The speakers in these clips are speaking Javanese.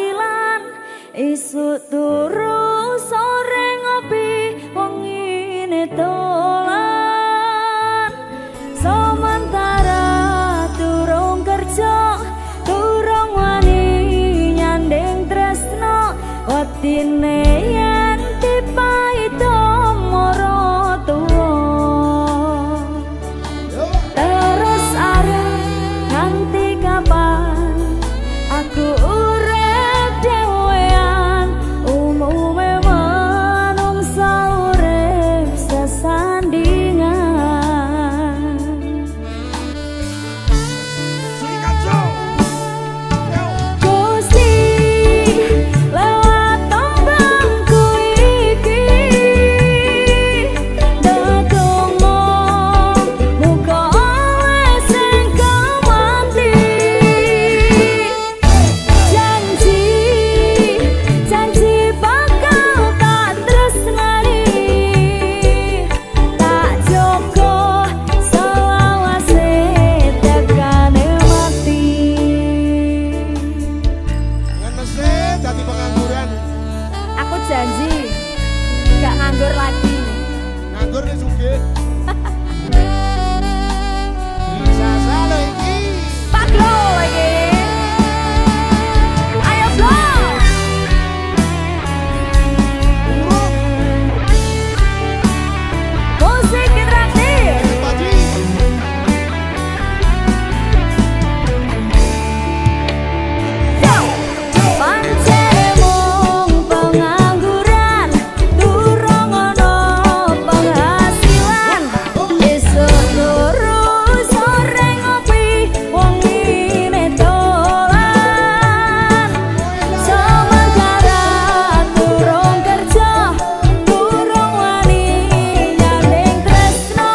hasilan isuk turu sore ngopi wengine dolan sementara durung kerja durung wani nyanding tresno wedine yen dipaito mara tuwa terus arep nganti kapan aku urip dhewean umume manungsa urip sesandingan Gusti lewat tombangku iki ndedonga muga wis sing kemanti janji bakal tak tresnani tak jogo selawase tekane mati Dengan mesin jadi pengangguran. aku janji gak nganggur lagi Nganggur nih sugih. Bisa salah iki. Pak Glo lagi ayo Glo Urung. musik interaktif Padi. pancene mung pengangguran durung ana penghasilan isuk turu sore ngopi wengine dolan sementara durung kerja durung wani nyanding tresno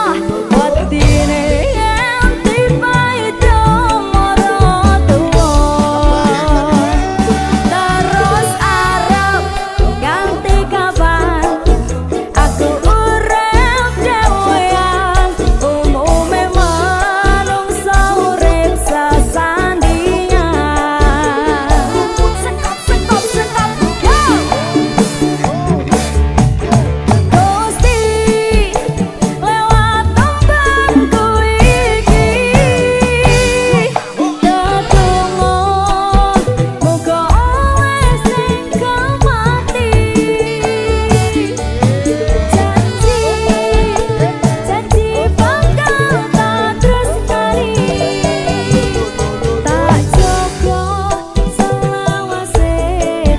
wedine yen dipaito mara tuwa terus arep ganti kapan aku urip dhewean umume manungsa urip sesandingan sekop yo Gusti lewat tombangku iki ndedonga muga wis sing kemati janji bakal tak tresnani tak jogo selawase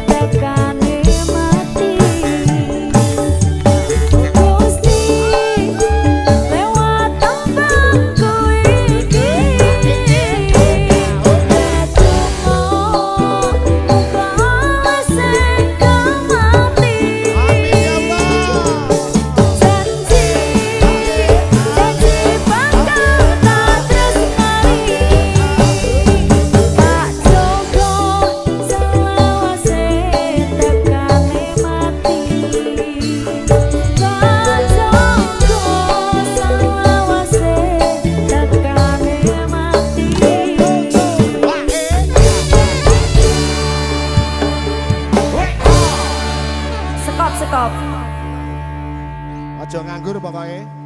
tekane mati Gusti lewat tombangku iki ndedonga muga wis sing kemati Amin ya Allah. janji bakal tak tresnani tak jogo selawase tekane mati tak jogo selawase tekane mati sekop Aja nganggur pokoknya.